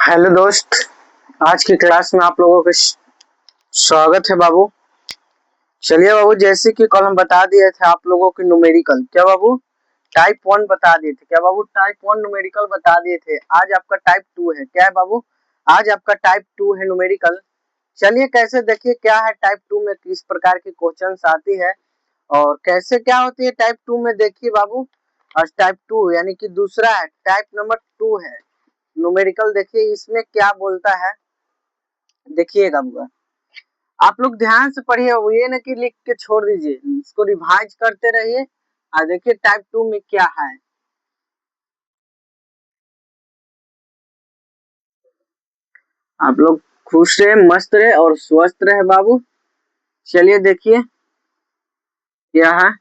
Hello दोस्त, आज की क्लास में आप लोगों का स्वागत है बाबू। चलिए बाबू, जैसे कि कल हम बता दिए थे आप लोगों की न्यूमेरिकल, क्या बाबू टाइप 1 बता दिए थे, क्या बाबू टाइप 1 न्यूमेरिकल बता दिए थे। आज आपका टाइप 2 है, क्या है बाबू, आज आपका टाइप 2 है न्यूमेरिकल। चलिए कैसे देखिए क्या है टाइप 2 में, किस प्रकार की क्वेश्चंस आती है और कैसे क्या होती है टाइप 2 में। देखिए बाबू, आज टाइप 2 यानी कि दूसरा है, टाइप नंबर 2 है न्यूमेरिकल। देखिए इसमें क्या बोलता है, देखिएगा बुआ, आप लोग ध्यान से पढ़िए, वो ये ना कि लिख के छोड़ दीजिए, इसको रिवाइज करते रहिए। और देखिए टाइप 2 में क्या है। आप लोग खुश रहे, मस्त रहे और स्वस्थ रहे बाबू। चलिए देखिए क्या है।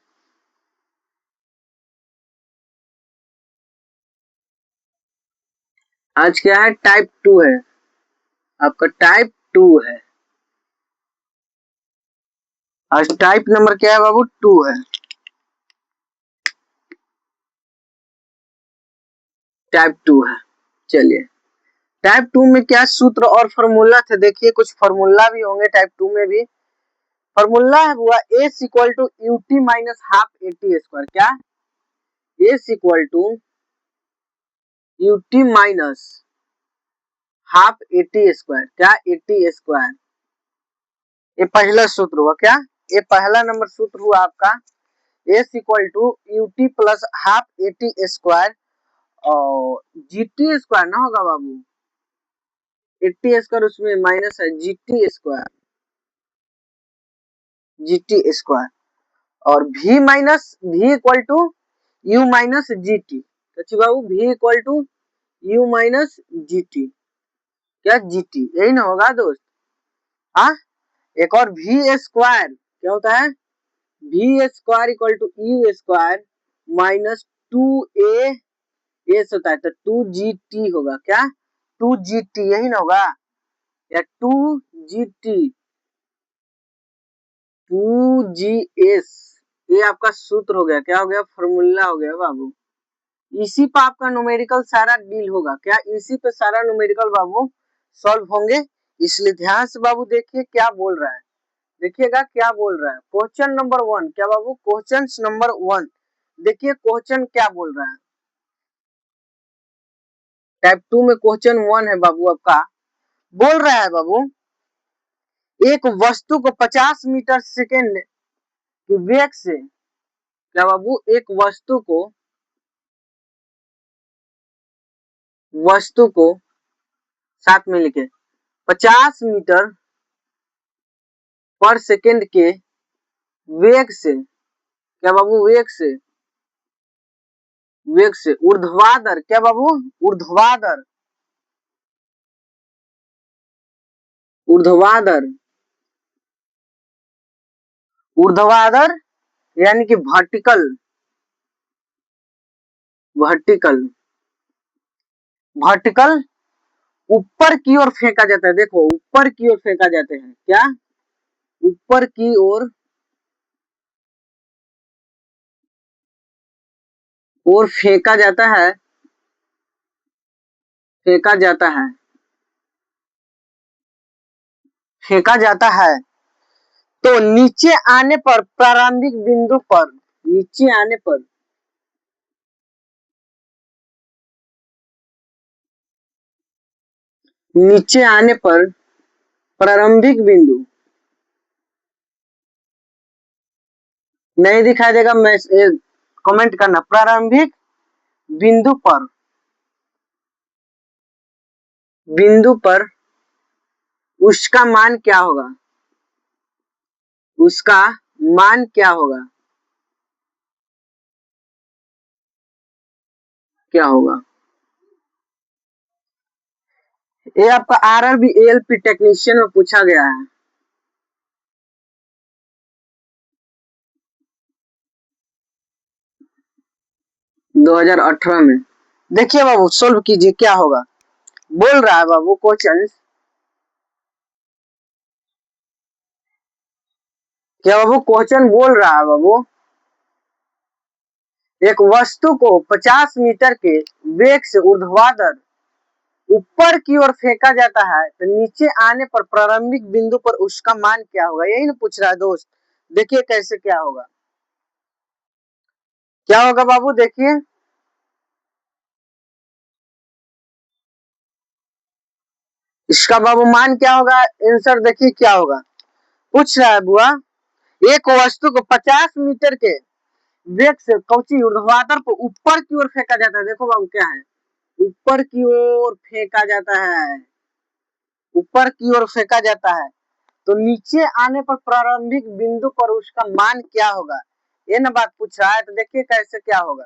आज क्या है, टाइप 2 है, आपका टाइप 2 है। आज टाइप नंबर क्या है बाबू, 2 है। टाइप 2 है। चलिए टाइप 2 में क्या सूत्र और फॉर्मूला थे, देखिए कुछ फॉर्मूला भी होंगे टाइप 2 में भी। फॉर्मूला है हुआ S equal to UT minus half eighty square, क्या S equal to UT minus half eighty square, क्या एटी स्क्वायर। ये पहला सूत्र हुआ, क्या ये पहला नंबर सूत्र हुआ आपका, s equal to u t plus half eighty square और जीटी स्क्वायर ना होगा बाबू, एटी स्क्वायर उसमें माइनस है, जीटी स्क्वायर, जीटी स्क्वायर और v minus v equal to u minus g t. बाबू v equal to u minus g t, क्या g T, यही ना होगा दोस्त। हाँ, एक और v स्क्वायर क्या होता है, v square equal to u square minus 2a s होता है, तो 2gt होगा, क्या 2gt, यही ना होगा, या 2gt 2gs, ये आपका सूत्र हो गया, क्या हो गया, फॉर्मूला हो गया बाबू। इसी पे आपका न्यूमेरिकल सारा डील होगा, क्या इसी पे सारा न्यूमेरिकल बाबू सॉल्व होंगे। इसलिए ध्यान से बाबू देखिए क्या बोल रहा है, देखिएगा क्या बोल रहा है। क्वेश्चन नंबर 1, क्या बाबू क्वेश्चन नंबर 1, देखिए क्वेश्चन क्या बोल रहा है। टाइप 2 में क्वेश्चन 1 है बाबू आपका, बोल रहा है बाबू एक वस्तु को 50 मीटर सेकेंड की वेग से, क्या बाबू एक वस्तु को साथ में लिखे 50 मीटर पर सेकेंड के वेग से, क्या बाबू वेग से ऊर्ध्वाधर, क्या बाबू ऊर्ध्वाधर, ऊर्ध्वाधर, ऊर्ध्वाधर यानी कि वर्टिकल, वर्टिकल, वर्टिकल ऊपर की ओर फेंका जाता है। देखो ऊपर की ओर फेंका जाते हैं, क्या ऊपर की ओर फेंका जाता है, फेंका जाता है, फेंका जाता है। तो नीचे आने पर प्रारंभिक बिंदु पर, नीचे आने पर, नीचे आने पर प्रारंभिक बिंदु नहीं दिखाई देगा, मैं कमेंट करना, प्रारंभिक बिंदु पर, बिंदु पर उसका मान क्या होगा, उसका मान क्या होगा, क्या होगा। ये आपका आरआरबी एएलपी टेक्नीशियन में पूछा गया है। दो 2018 में। देखिए बाबू सोल्व कीजिए क्या होगा, बोल रहा है बाबू क्वेश्चन, क्या बाबू क्वेश्चन बोल रहा है बाबू एक वस्तु को 50 मीटर के वेग से ऊर्ध्वाधर ऊपर की ओर फेंका जाता है तो नीचे आने पर प्रारंभिक बिंदु पर उसका मान क्या होगा, यही ना पूछ रहा है दोस्त। देखिए कैसे क्या होगा, क्या होगा बाबू, देखिए इसका बाबू मान क्या होगा, आंसर देखिए क्या होगा। पूछ रहा है बुआ, एक वस्तु को 50 मीटर के वेग से कौची ऊर्ध्वाधर को ऊपर की ओर फेंका जाता है। देखो बाबू क्या है, ऊपर की ओर फेंका जाता है, ऊपर की ओर फेंका जाता है तो नीचे आने पर प्रारंभिक बिंदु पर उसका मान क्या होगा, ये ना बात पूछ रहा है। तो देखिए कैसे क्या होगा,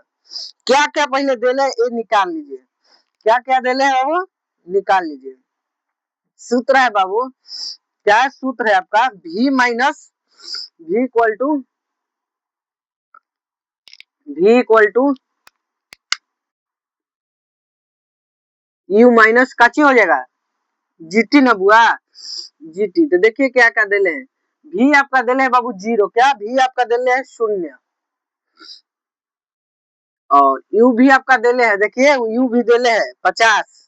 क्या क्या पहले देले ये निकाल लीजिए, क्या क्या देले है वो निकाल लीजिए। सूत्र है बाबू, क्या सूत्र है आपका, v यू माइनस काची हो जाएगा, जीटी ना बुआ, जीटी। तो देखिए क्या क्या देले हैं, भी आपका देले है बाबू 0, क्या भी आपका देले है 0, और यू भी आपका देले है, देखिए यू भी देले है 50।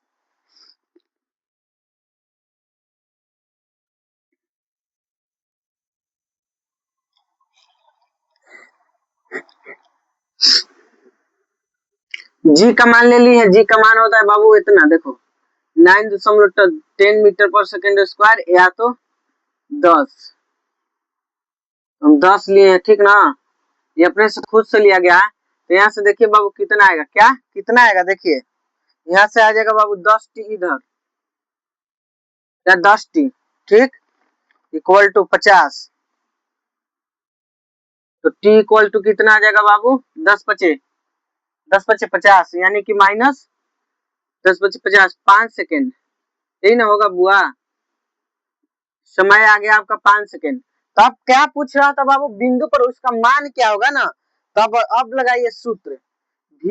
जी का मान ले ली है, जी का मान होता है बाबू इतना, देखो 9.10 मीटर पर सेकेंड स्क्वायर या तो 10, हम 10 लिए हैं ठीक ना, ये अपने से खुद से लिया गया है। तो यहाँ से देखिए बाबू कितना आएगा, क्या कितना आएगा, देखिए यहाँ से आ जाएगा बाबू 10t इधर या 10t, ठीक, इक्वल टू 50। तो t इक्वल टू कितना आ जाएगा बाबू, 10 पचे 50, यानी कि माइनस 10 पचे 50, 5 सेकेंड, यही ना होगा बुआ। समय आ गया आपका 5 सेकेंड। तो अब क्या पूछ रहा था बाबू, बिंदु पर उसका मान क्या होगा ना, तो अब लगाइए सूत्र, v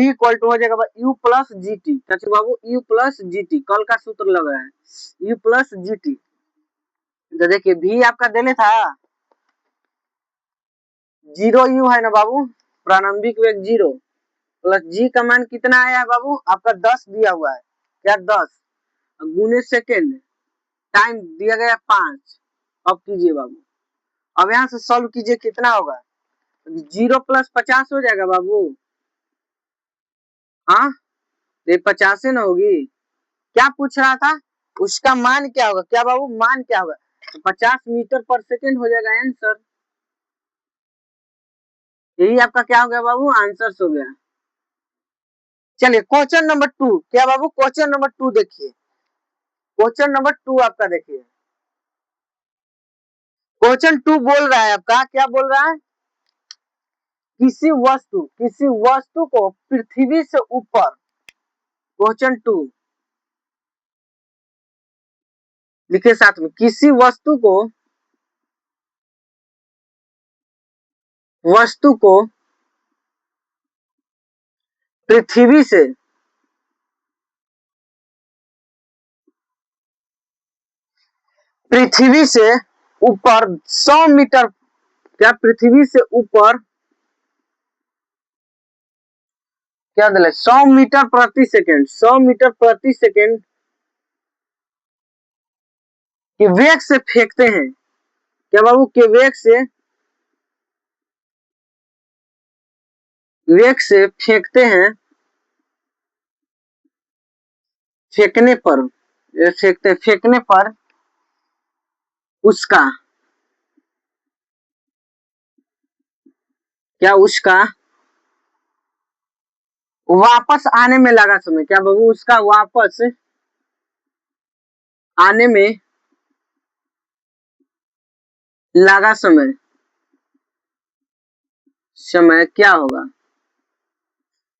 इक्वल टू हो जाएगा u प्लस जी टी, बाबू u प्लस जी टी, कल का सूत्र लग रहा है u प्लस जी टी। तो देखिए v आपका देने था 0 u है ना बाबू, प्रारंभिक वेग 0, प्लस जी का मान कितना आया है बाबू आपका 10 दिया हुआ है, क्या 10 गुने सेकेंड, टाइम दिया गया 5। अब कीजिए बाबू, अब यहाँ से सॉल्व कीजिए, कितना होगा, 0 + 50 हो जाएगा बाबू, हाँ ये 50 ना होगी। क्या पूछ रहा था, उसका मान क्या होगा, क्या बाबू मान क्या होगा, तो 50 मीटर पर सेकेंड हो जाएगा आंसर। यही आपका क्या हो गया बाबू, आंसर हो गया। चलिए क्वेश्चन नंबर 2, क्या बाबू क्वेश्चन नंबर 2 देखिए, क्वेश्चन नंबर 2 आपका देखिए, क्वेश्चन 2 बोल रहा है आपका, क्या बोल रहा है, किसी वस्तु को पृथ्वी से ऊपर, क्वेश्चन 2 लिखे साथ में, किसी वस्तु को पृथ्वी से पृथ्वी से ऊपर 100 मीटर, क्या पृथ्वी से ऊपर क्या दिला, 100 मीटर प्रति सेकेंड के वेग से फेंकते हैं, क्या बाबू के वेग से फेंकते हैं, फेंकने पर फेंकने पर उसका, क्या उसका वापस आने में लगा समय, क्या बाबू उसका वापस आने में लगा समय, समय क्या होगा,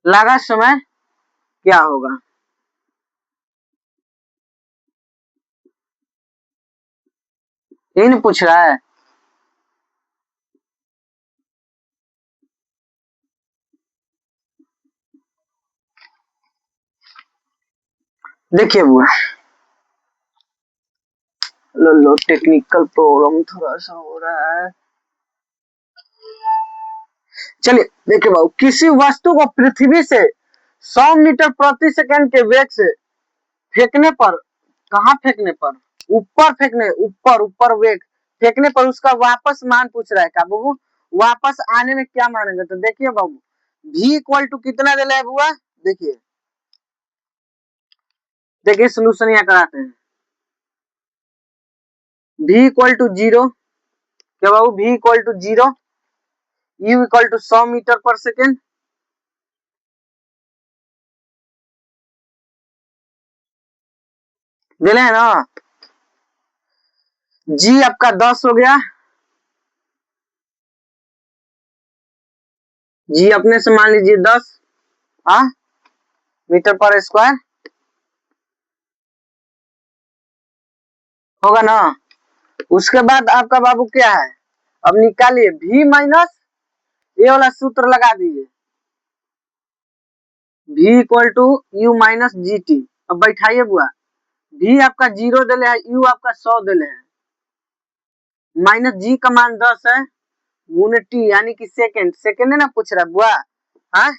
लगा समय क्या होगा, यही नहीं पूछ रहा है। देखिए बुआ, लो टेक्निकल प्रॉब्लम थोड़ा सा हो रहा है। चलिए देखिए बाबू, किसी वस्तु को पृथ्वी से 100 मीटर प्रति सेकंड के वेग से फेंकने पर, कहाँ फेंकने पर, ऊपर फेंकने, ऊपर ऊपर वेग फेंकने पर उसका वापस मान पूछ रहा है क्या बाबू, वापस आने में क्या मानेंगे। तो देखिए बाबू v इक्वल टू कितना दे रहा है बुआ, देखिए देखिए सोल्यूशन यहाँ कराते हैं। v इक्वल टू 0, क्या बाबू v equal to 0, u equal to 100 metre per second, दे रहे हैं ना। g आपका 10 हो गया, g अपने से मान लीजिए 10 मीटर पर स्क्वायर होगा ना। उसके बाद आपका बाबू क्या है, अब निकालिए v माइनस ये वाला सूत्र लगा दीजिए, v equal to u minus g t. अब बैठाइए बुआ, v आपका 0 दिले है, u आपका 100 दिले है, माइनस g का मान 10 है, गुने टी यानी कि सेकेंड, सेकेंड है ना पूछ रहा है बुआ, हाँ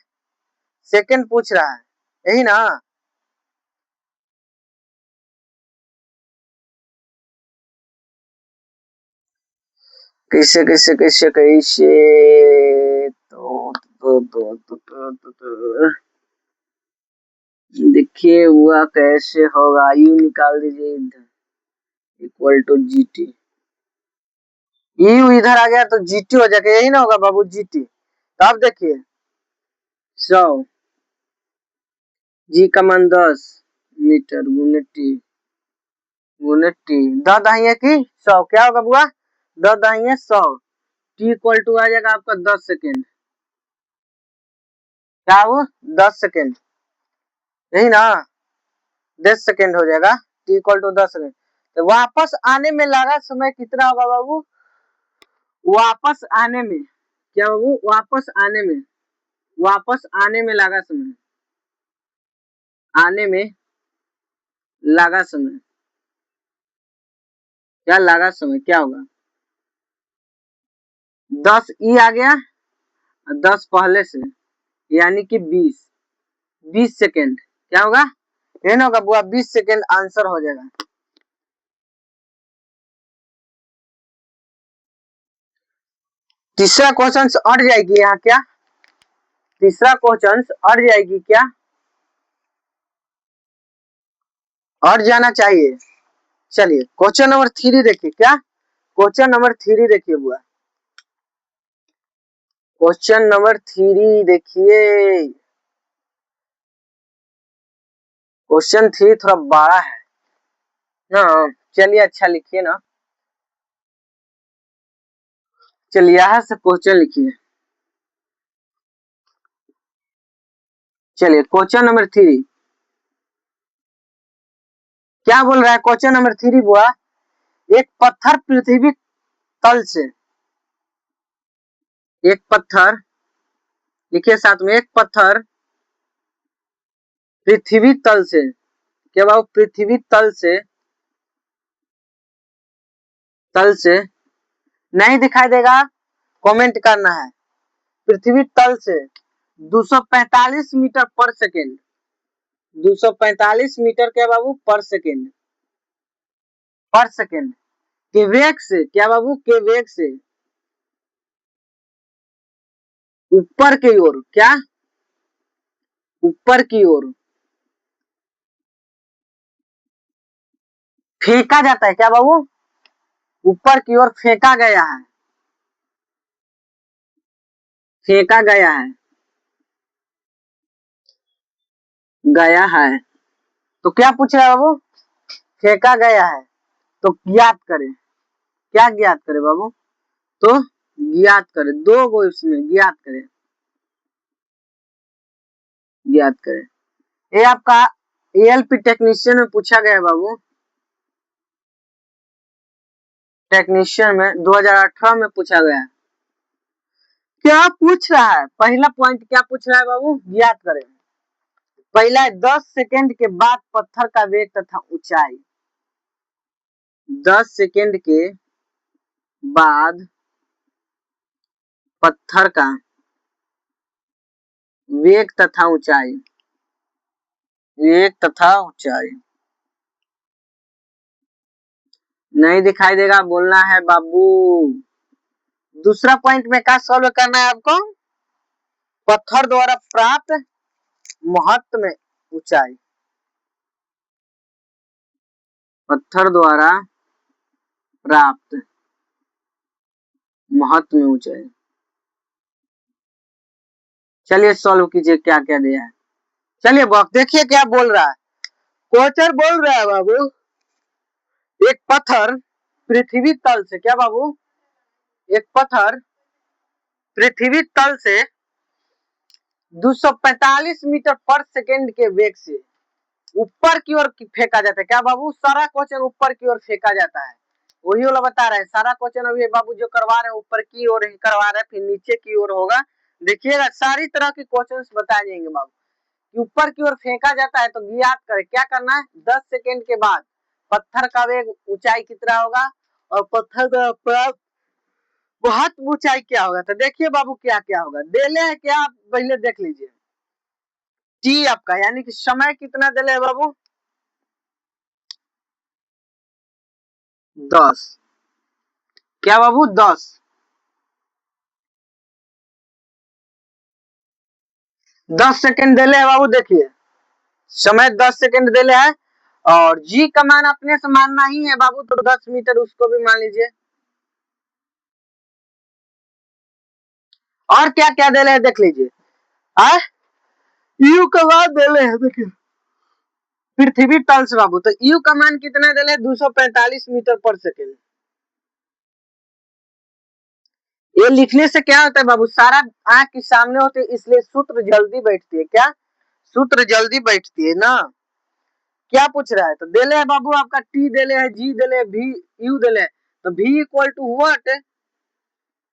सेकेंड पूछ रहा है, यही ना। कैसे कैसे कैसे कैसे देखिए हुआ कैसे होगा, यू निकाल दीजिए इधर equal to g t, u इधर आ गया तो जीटी हो जाएगा, यही ना होगा बाबू जीटी। तो अब देखिए 100, जी का मान 10 मीटर गुने टी 10 दाहिए की 100, क्या होगा बुआ 10 दाहिए 100, टी इक्वल टू आ जाएगा आपका 10 सेकेंड, क्या वो 10 सेकेंड, यही ना 10 सेकेंड हो जाएगा, टी इक्वल टू 10 सेकेंड। तो वापस आने में लगा समय कितना होगा बाबू, वापस आने में, क्या बाबू वापस आने में, वापस आने में लगा समय, आने में लगा समय, क्या लगा समय क्या होगा, 10 ई आ गया 10 पहले से यानी कि 20 सेकेंड, क्या होगा ये ना होगा बुआ 20 सेकेंड आंसर हो जाएगा। तीसरा क्वेश्चन अट जाएगी यहाँ क्या, तीसरा क्वेश्चन अट जाएगी क्या, अट जाना चाहिए। चलिए क्वेश्चन नंबर 3 देखिए, क्या क्वेश्चन नंबर 3 देखिए बुआ, क्वेश्चन नंबर 3 देखिए, क्वेश्चन 3 थोड़ा बड़ा है ना, चलिए अच्छा लिखिए ना, चलिए यहाँ से क्वेश्चन लिखिए। चलिए क्वेश्चन नंबर 3 क्या बोल रहा है, क्वेश्चन नंबर 3 बुआ, एक पत्थर पृथ्वी तल से, एक पत्थर लिखिए साथ में, एक पत्थर पृथ्वी तल से, क्या बाबू पृथ्वी तल से नहीं दिखाई देगा, कमेंट करना है, पृथ्वी तल से 245 मीटर पर सेकेंड, 245 मीटर क्या बाबू पर सेकेंड के वेग से, क्या बाबू के वेग से ऊपर की ओर, क्या ऊपर की ओर फेंका जाता है, क्या बाबू ऊपर की ओर फेंका गया है, फेंका गया है। तो क्या पूछ रहा है बाबू, फेंका गया है, तो ज्ञात करें, क्या ज्ञात करें बाबू, तो ज्ञात करें, दो गो इसमें ज्ञात करें, ज्ञात करें। ये आपका एएलपी टेक्नीशियन में पूछा गया है बाबू, टेक्नीशियन में 2018 में पूछा गया है। क्या पूछ रहा है, पहला पॉइंट क्या पूछ रहा है बाबू, ज्ञात करें। पहला 10 सेकेंड के बाद पत्थर का वेग तथा ऊंचाई, 10 सेकेंड के बाद पत्थर का वेग तथा ऊंचाई, वेग तथा ऊंचाई नहीं दिखाई देगा, बोलना है बाबू। दूसरा पॉइंट में क्या सॉल्व करना है आपको? पत्थर द्वारा प्राप्त महत्व में ऊंचाई, पत्थर द्वारा प्राप्त महत्व में ऊंचाई। चलिए सॉल्व कीजिए क्या क्या दिया है। चलिए देखिए क्या बोल रहा है। क्वेश्चन बोल रहा है बाबू, एक पत्थर पृथ्वी तल से, क्या बाबू? एक पत्थर पृथ्वी तल से 245 मीटर पर सेकेंड के वेग से ऊपर की ओर फेंका जाता है। क्या बाबू? सारा क्वेश्चन ऊपर की ओर फेंका जाता है, वही वाला बता रहे हैं। सारा क्वेश्चन अभी बाबू जो करवा रहे हैं ऊपर की ओर ही करवा रहे हैं, फिर नीचे की ओर होगा। देखिएगा सारी तरह के क्वेश्चंस बताए जाएंगे बाबू। ऊपर की ओर फेंका जाता है तो ज्ञात करें। क्या करना है? 10 सेकेंड के बाद पत्थर का वेग ऊंचाई कितना होगा और पत्थर का बहुत ऊंचाई क्या होगा। तो देखिए बाबू क्या क्या होगा, देले है क्या आप पहले देख लीजिए। टी आपका यानी कि समय कितना देले है बाबू? 10। क्या बाबू? 10 सेकेंड देले है बाबू। देखिए समय 10 सेकेंड देले है, और जी का मान अपने से मानना ही है बाबू, तो 10 मीटर उसको भी मान लीजिए। और क्या क्या देले है देख लीजिए। यू का मान देले है, देखिए पृथ्वी तल से बाबू, तो यू का मान कितना देले? 245 मीटर पर सेकेंड। ये लिखने से क्या होता है बाबू, सारा आंख के सामने होते है, इसलिए सूत्र जल्दी बैठती है। क्या सूत्र जल्दी बैठती है ना? क्या पूछ रहा है? तो देले है बाबू आपका टी देले है, जी देले है, भी यू देले है, तो भी इक्वल टू व्हाट?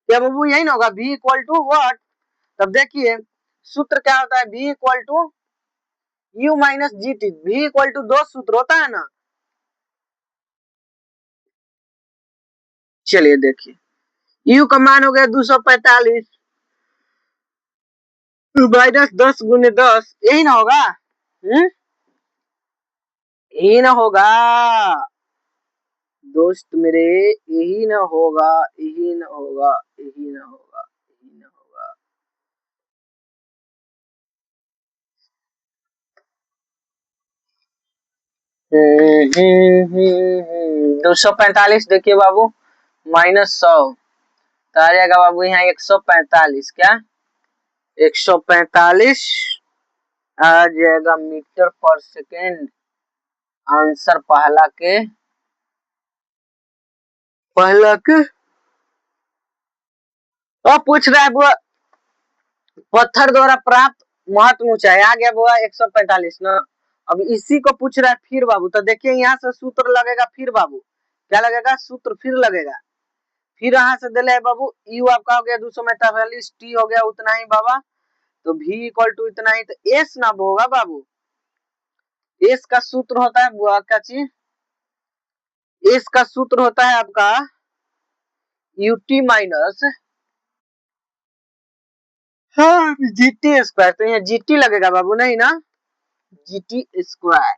क्या बाबू यही ना होगा, भी इक्वल टू व्हाट? तब देखिए सूत्र क्या होता है, v equal to u minus g t. V equal to दो सूत्र होता है ना। चलिए देखिए, यू का मान हो गया 245 माइनस 10 गुने 10, यही ना होगा? यही ना होगा दोस्त मेरे, यही ना होगा, यही ना होगा, यही ना होगा, यही ना होगा। 245 देखिए बाबू माइनस 100, तो आ जाएगा बाबू यहाँ 145। क्या 145 आ जाएगा मीटर पर सेकेंड। आंसर पहला के अब पूछ रहा है बुआ, पत्थर द्वारा प्राप्त महत्व ऊंचाई आ गया बुआ 145 ना। अब इसी को पूछ रहा है फिर बाबू, तो देखिए यहाँ से सूत्र लगेगा फिर बाबू। क्या लगेगा? सूत्र फिर लगेगा। फिर यहाँ से दिले है बाबू, यू आपका हो गया 245, टी हो गया उतना ही बाबा, तो भी इक्वल टू इतना ही, तो एस ना होगा बाबू। एस का सूत्र होता है बुआ क्या चीज? एस का सूत्र होता है आपका यूटी माइनस हाँ जीटी स्क्वायर, तो यहाँ जीटी लगेगा बाबू, नहीं ना? GT square.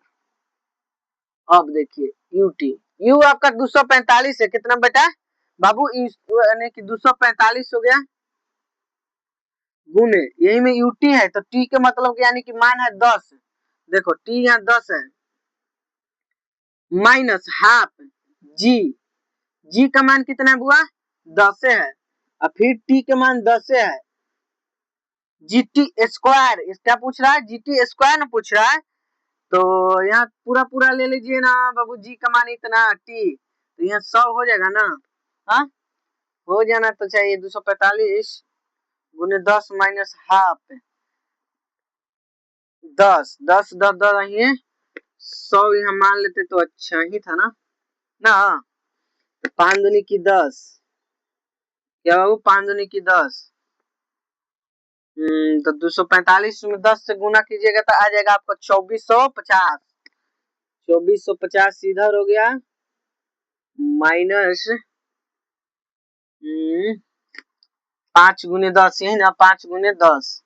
अब देखिए यूटी, यू आपका 245 है, कितना बेटा बाबू? यानी कि 245 हो गया गुने, यही में यूटी है, तो टी के मतलब यानी कि मान है 10। देखो टी यहाँ 10 है, माइनस हाफ जी, जी का मान कितना है बुआ? 10 है, और फिर टी के मान 10 है। जीटी स्क्वायर क्या पूछ रहा है? जीटी स्क्वायर ना पूछ रहा है, तो यहाँ पूरा पूरा ले लीजिए ना बाबू। जी का मान इतना, टी तो यहाँ 100 हो जाएगा ना। हाँ हो जाना तो चाहिए। 245 गुने 10 माइनस हाफ, 10 ही है, 100 यहाँ मान लेते तो अच्छा ही था ना। ना तो 5 दूनी की 10, क्या बाबू 5 दूनी की 10। तो 245 में 10 से गुना कीजिएगा तो आ जाएगा आपको 2450। 2450 इधर हो गया, माइनस 5 गुने 10, यही ना 5 गुने 10,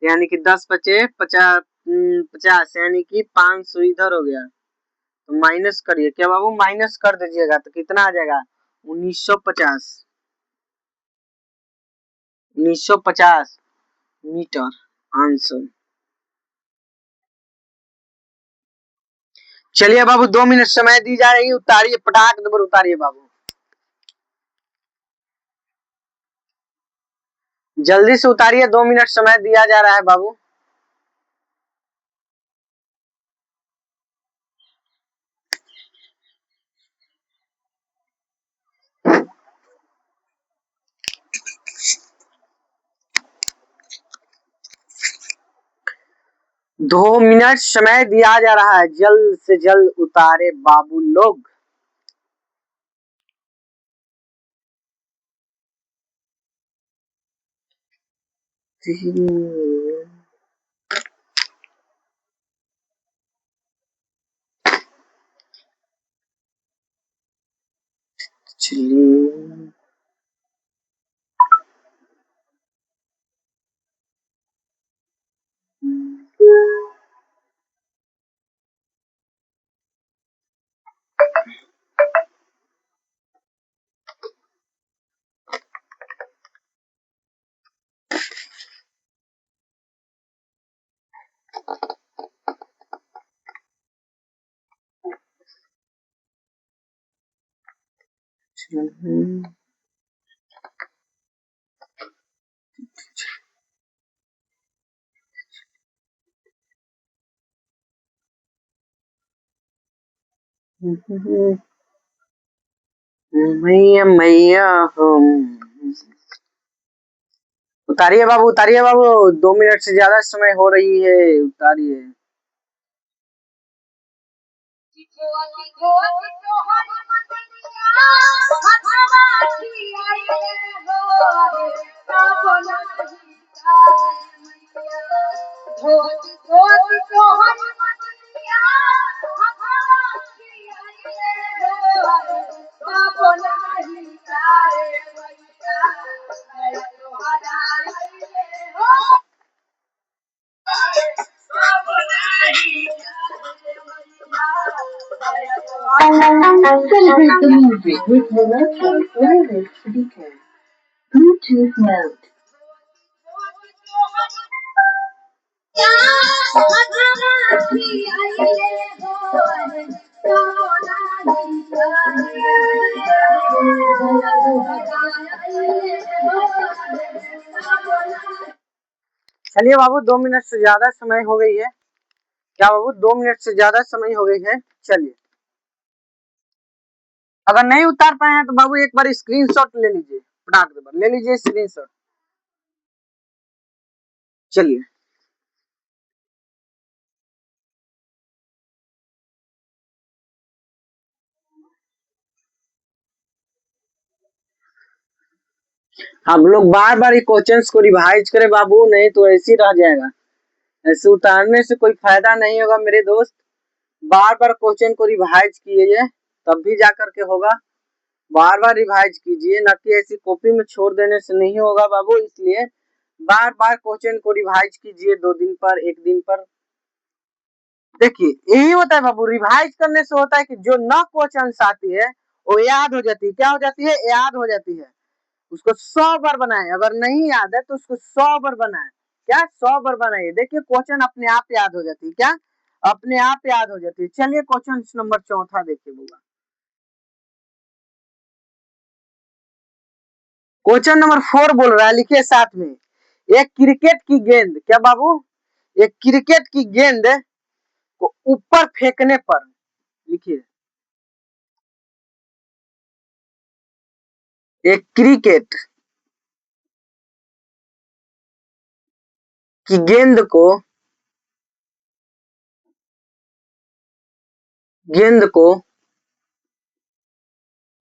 यानी कि 10 बचे 50, 50 यानी कि 500 इधर हो गया, तो माइनस करिए। क्या बाबू माइनस कर दीजिएगा तो कितना आ जाएगा? 1950 1950 मीटर आंसर। चलिए बाबू 2 मिनट समय दी जा रही है, उतारिए पटाख नंबर उतारिए बाबू, जल्दी से उतारिए। 2 मिनट समय दिया जा रहा है बाबू। दो मिनट समय दिया जा रहा है, जल्द से जल्द उतारे बाबू लोग। चलिए मैया मैया हम उतारिए बाबू, उतारिए बाबू, 2 मिनट से ज्यादा समय हो रही है, उतारिए। Celebrate the music with the website wireless speaker. Bluetooth mode. चलिए बाबू 2 मिनट से ज्यादा समय हो गई है। क्या बाबू 2 मिनट से ज्यादा समय हो गई है? चलिए, अगर नहीं उतार पाए हैं तो बाबू एक बार स्क्रीनशॉट ले लीजिए, पटाख दे ले लीजिए स्क्रीनशॉट। चलिए हम लोग बार बार क्वेश्चंस को रिवाइज करें बाबू, नहीं तो ऐसे ही रह जाएगा। ऐसे उतारने से कोई फायदा नहीं होगा मेरे दोस्त। बार बार क्वेश्चन को रिवाइज कीजिए, तब भी जाकर के होगा। बार बार रिवाइज कीजिए, न कि ऐसी कॉपी में छोड़ देने से नहीं होगा बाबू। इसलिए बार बार क्वेश्चन को रिवाइज कीजिए, 2 दिन पर, 1 दिन पर। देखिए यही होता है बाबू, रिवाइज करने से होता है कि जो न क्वेश्चन आती है वो याद हो जाती है। क्या हो जाती है? याद हो जाती है। उसको 100 बार बनाए, अगर नहीं याद है तो उसको 100 बार बनाए। क्या? 100 बार बनाइए, देखिए क्वेश्चन अपने आप याद हो जाती है। क्या? अपने आप याद हो जाती है। चलिए क्वेश्चन नंबर चौथा देखिए बुआ। क्वेश्चन नंबर 4 बोल रहा है, लिखिए साथ में। एक क्रिकेट की गेंद, क्या बाबू? एक क्रिकेट की गेंद को ऊपर फेंकने पर, लिखिए, एक क्रिकेट की गेंद को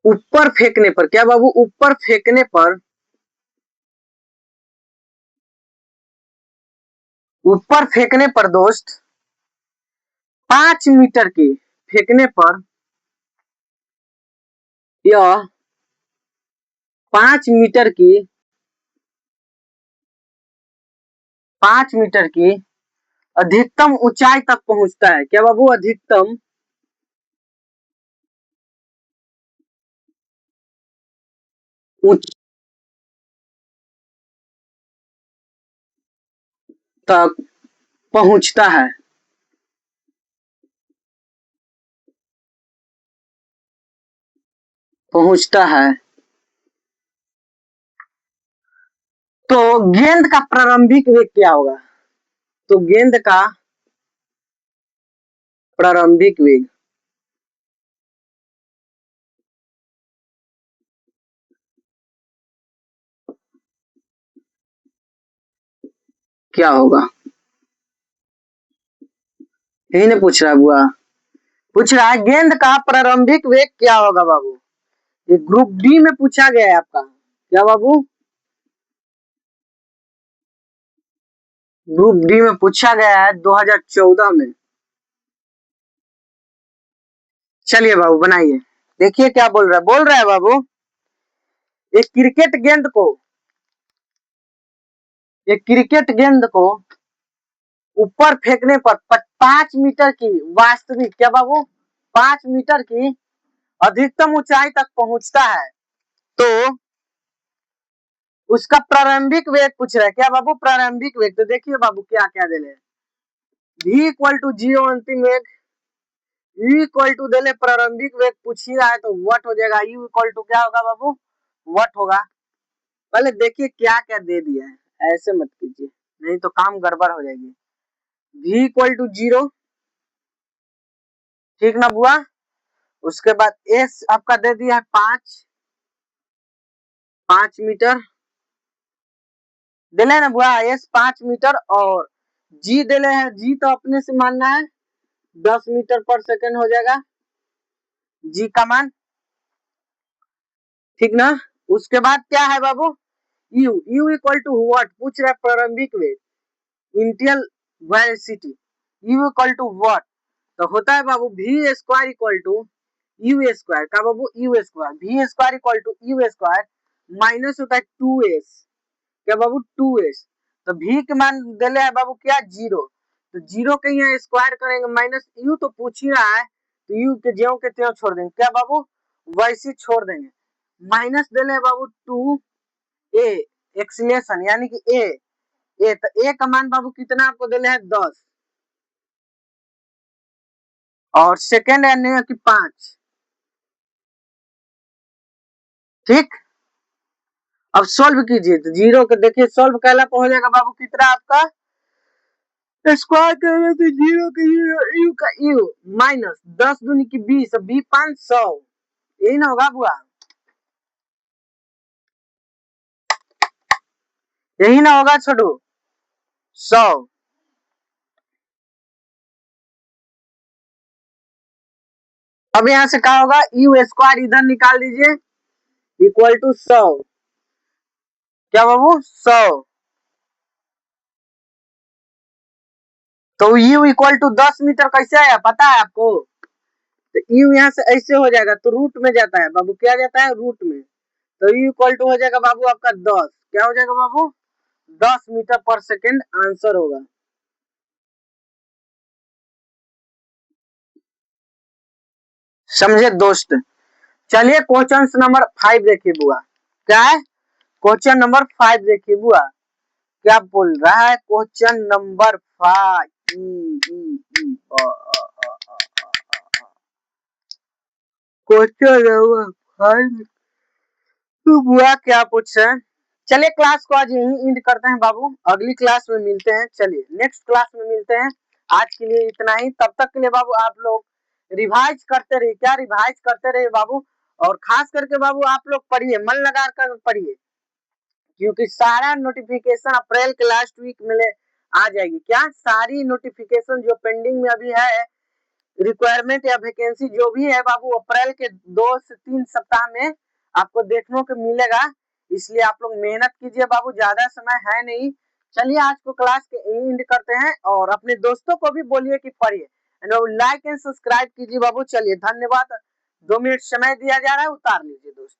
ऊपर फेंकने पर, क्या बाबू? ऊपर फेंकने पर, ऊपर फेंकने पर दोस्त 5 मीटर की फेंकने पर यह 5 मीटर की 5 मीटर की अधिकतम ऊंचाई तक पहुंचता है। क्या बाबू? अधिकतम तक पहुंचता है। पहुंचता है। तो गेंद का प्रारंभिक वेग क्या होगा? तो गेंद का प्रारंभिक वेग क्या होगा? यही ने पूछ रहा है बुआ। पूछ रहा है गेंद का प्रारंभिक वेग क्या होगा बाबू। ये ग्रुप डी में पूछा गया है आपका। क्या बाबू? ग्रुप डी में पूछा गया है 2014 में। चलिए बाबू बनाइए। देखिए क्या बोल रहा है। बोल रहा है बाबू एक क्रिकेट गेंद को ऊपर फेंकने पर 5 मीटर की वास्तविक, क्या बाबू, 5 मीटर की अधिकतम ऊंचाई तक पहुंचता है। तो उसका प्रारंभिक वेग पूछ रहा है। क्या बाबू? प्रारंभिक वेग। तो देखिए बाबू क्या क्या दे रहे। v इक्वल टू 0 अंतिम वेग, u इक्वल टू दे प्रारंभिक वेग पूछ ही रहा है तो व्हाट हो जाएगा। u इक्वल टू क्या होगा बाबू? व्हाट होगा। पहले देखिए क्या क्या दे दिया है, ऐसे मत कीजिए नहीं तो काम गड़बड़ हो जाएगी। v इक्वल टू 0, ठीक ना बुआ। उसके बाद s आपका दे दिया है 5 मीटर दिले ना बुआ। s 5 मीटर और g दिले है। g तो अपने से मानना है 10 मीटर पर सेकंड हो जाएगा g का मान, ठीक ना। उसके बाद क्या है बाबू? u इक्वल टू व्हाट पूछ रहा है। प्रारंभिक वेग initial velocity u equal to what. तो होता है बाबू v square equal to u square का बाबू u square v square equal to u square minus होता है 2s। क्या बाबू? 2s। तो v के मान दिले है बाबू क्या? 0। तो 0 के यहाँ स्क्वायर करेंगे माइनस u तो पूछ ही रहा है तो u के ज्यों के त्यों छोड़ देंगे। क्या बाबू? वैसे छोड़ देंगे। माइनस दिले है बाबू 2a एक्सीलरेशन यानी कि a तो a का मान बाबू कितना आपको दिले है? 10 और सेकेंड यानी कि 5, ठीक। अब सोल्व कीजिए तो 0 के देखिए सोल्व कैला हो जाएगा बाबू कितना आपका स्क्वायर करेंगे तो 0 का u का u माइनस 10 दूनी की 20 और 500, यही ना होगा बुआ। यही ना होगा छोटू 100। अब यहाँ से क्या होगा? u स्क्वायर इधर निकाल दीजिए इक्वल टू 100। क्या बाबू? 100। तो u इक्वल टू 10 मीटर कैसे आया पता है आपको? तो u यहाँ से ऐसे हो जाएगा तो रूट में जाता है बाबू। क्या जाता है? रूट में। तो u इक्वल टू हो जाएगा बाबू आपका 10। क्या हो जाएगा बाबू? 10 मीटर पर सेकेंड आंसर होगा। समझे दोस्त? चलिए क्वेश्चन नंबर 5 देखिए बुआ। क्या है? क्वेश्चन नंबर 5 देखिए बुआ क्या बोल रहा है। क्वेश्चन नंबर 5 क्वेश्चन नंबर 5 तो बुआ क्या पूछ रहे हैं। चलिए क्लास को आज यहीं एंड करते हैं बाबू। अगली क्लास में मिलते हैं। चलिए नेक्स्ट क्लास में मिलते हैं। आज के लिए इतना ही। तब तक के लिए बाबू आप लोग रिवाइज करते रहिए। क्या रिवाइज करते रहिए बाबू। और खास करके बाबू आप लोग पढ़िए, मन लगा कर पढ़िए क्योंकि सारा नोटिफिकेशन अप्रैल के लास्ट वीक में आ जाएगी। क्या सारी नोटिफिकेशन जो पेंडिंग में अभी है रिक्वायरमेंट या वैकेंसी जो भी है बाबू अप्रैल के 2 से 3 सप्ताह में आपको देखने को मिलेगा। इसलिए आप लोग मेहनत कीजिए बाबू, ज्यादा समय है नहीं। चलिए आज को क्लास के एंड करते हैं और अपने दोस्तों को भी बोलिए कि पढ़िए। लाइक एंड सब्सक्राइब कीजिए बाबू। चलिए धन्यवाद। 2 मिनट समय दिया जा रहा है, उतार लीजिए दोस्त।